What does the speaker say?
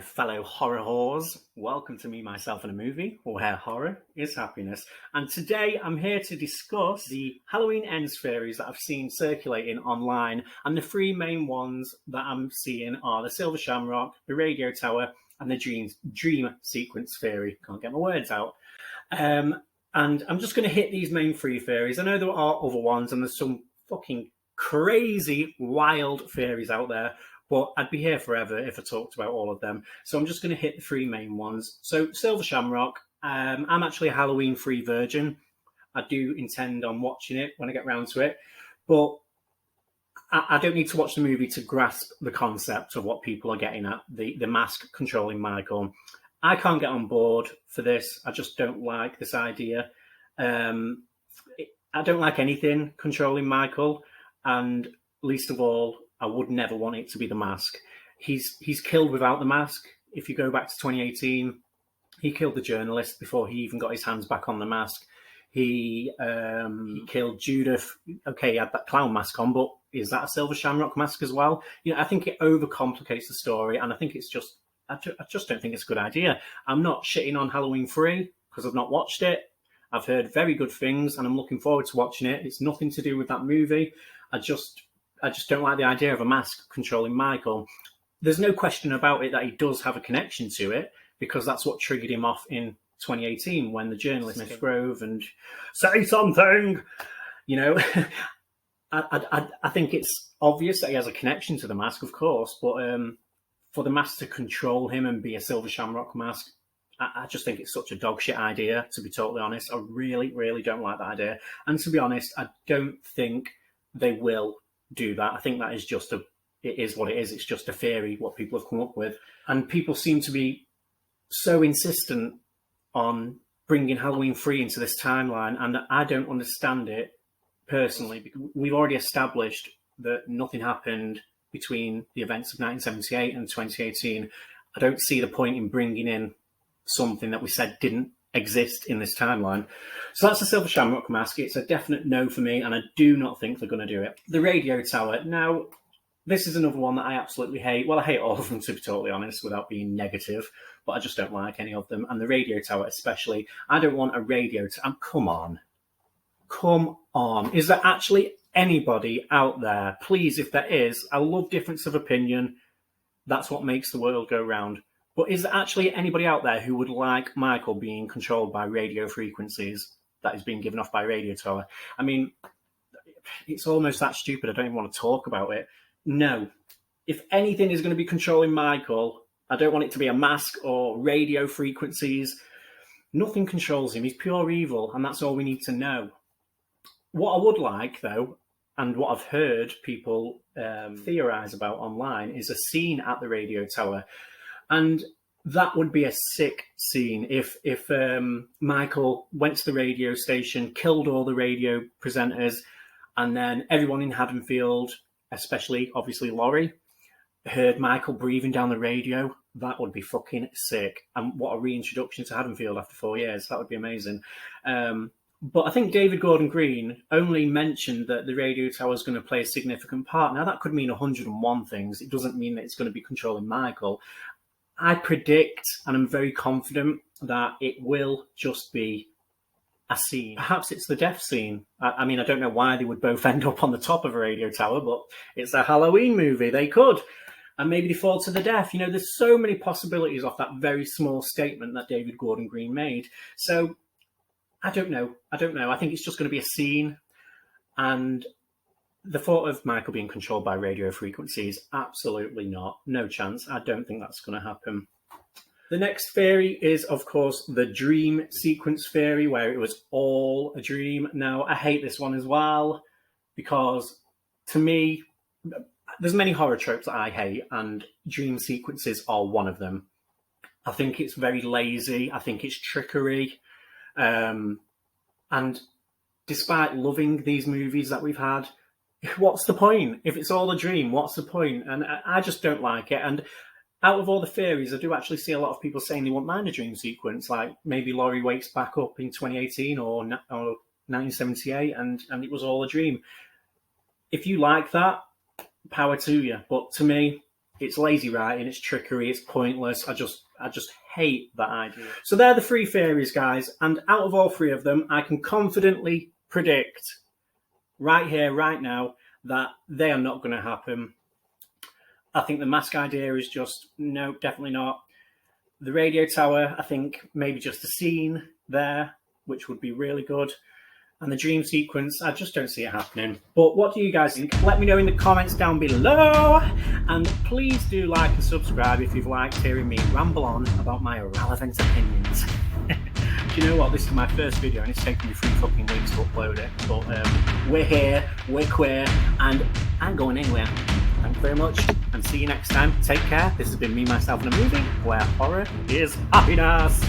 fellow horror whores. Welcome to Me, Myself and a Movie, where horror is happiness. And today I'm here to discuss the Halloween Ends theories that I've seen circulating online. And the three main ones that I'm seeing are the Silver Shamrock, the Radio Tower, and the Dream Sequence theory. Can't get my words out. And I'm just going to hit these main three theories. I know there are other ones, and there's some fucking crazy, wild theories out there. But I'd be here forever if I talked about all of them. So I'm just going to hit the three main ones. So Silver Shamrock, I'm actually a Halloween-free virgin. I do intend on watching it when I get round to it. But I don't need to watch the movie to grasp the concept of what people are getting at, the mask controlling Michael. I can't get on board for this. I just don't like this idea. I don't like anything controlling Michael. And least of all, I would never want it to be the mask. He's killed without the mask. If you go back to 2018, he killed the journalist before he even got his hands back on the mask. He killed Judith. Okay, he had that clown mask on, but is that a Silver Shamrock mask as well? You know, I think it overcomplicates the story, and I think it's just, I just don't think it's a good idea. I'm not shitting on Halloween 3 because I've not watched it. I've heard very good things, and I'm looking forward to watching it. It's nothing to do with that movie. I just don't like the idea of a mask controlling Michael. There's no question about it that he does have a connection to it, because that's what triggered him off in 2018 when the journalist Smith Grove and say something, you know. I think it's obvious that he has a connection to the mask, of course, but for the mask to control him and be a Silver Shamrock mask, I just think it's such a dog shit idea, to be totally honest. I really, really don't like that idea. And to be honest, I don't think they will do that. I think that is just it is what it is. It's just a theory, what people have come up with. And people seem to be so insistent on bringing Halloween 3 into this timeline, and I don't understand it personally, because we've already established that nothing happened between the events of 1978 and 2018. I don't see the point in bringing in something that we said didn't exist in this timeline. So that's the Silver Shamrock mask. It's a definite no for me, and I do not think they're going to do it. The Radio Tower. Now, this is another one that I absolutely hate. Well, I hate all of them, to be totally honest, without being negative, but I just don't like any of them. And the Radio Tower especially. I don't want a radio tower. Come on. Come on. Is there actually anybody out there? Please, if there is, I love difference of opinion. That's what makes the world go round. But is there actually anybody out there who would like Michael being controlled by radio frequencies that is being given off by Radio Tower? I mean, it's almost that stupid. I don't even want to talk about it. No. If anything is going to be controlling Michael, I don't want it to be a mask or radio frequencies. Nothing controls him. He's pure evil, and that's all we need to know. What I would like, though, and what I've heard people theorise about online, is a scene at the Radio Tower. And that would be a sick scene if Michael went to the radio station, killed all the radio presenters, and then everyone in Haddonfield, especially obviously Laurie, heard Michael breathing down the radio. That would be fucking sick. And what a reintroduction to Haddonfield after 4 years. That would be amazing. But I think David Gordon Green only mentioned that the Radio Tower is going to play a significant part. Now, that could mean 101 things. It doesn't mean that it's going to be controlling Michael. I predict, and I'm very confident, that it will just be a scene. Perhaps it's the death scene. I mean, I don't know why they would both end up on the top of a radio tower, but it's a Halloween movie. They could. And maybe they fall to the death. You know, there's so many possibilities off that very small statement that David Gordon Green made. So, I don't know. I think it's just going to be a scene. And the thought of Michael being controlled by radio frequencies, absolutely not. No chance. I don't think that's going to happen. The next theory is, of course, the dream sequence theory, where it was all a dream. Now, I hate this one as well, because to me, there's many horror tropes that I hate, and dream sequences are one of them. I think it's very lazy. I think it's trickery. And despite loving these movies that we've had, what's the point? If it's all a dream, what's the point? And I just don't like it. And out of all the theories, I do actually see a lot of people saying they won't mind a dream sequence, like maybe Laurie wakes back up in 2018 or 1978 and it was all a dream. If you like that, power to you. But to me, It's lazy writing, it's trickery, it's pointless. I just hate that idea. So they're the three theories, guys, and out of all three of them, I can confidently predict right here, right now, that they are not going to happen. I think the mask idea is just, no, definitely not. The radio tower, I think maybe just a scene there, which would be really good. And the dream sequence, I just don't see it happening. But what do you guys think? Let me know in the comments down below. And please do like and subscribe if you've liked hearing me ramble on about my irrelevant opinions. Do you know what? This is my first video and it's taken me 3 fucking weeks to upload it. But we're here, we're queer, and I'm going anywhere. Thank you very much, and see you next time. Take care. This has been Me, Myself, and a Movie, where horror is happiness.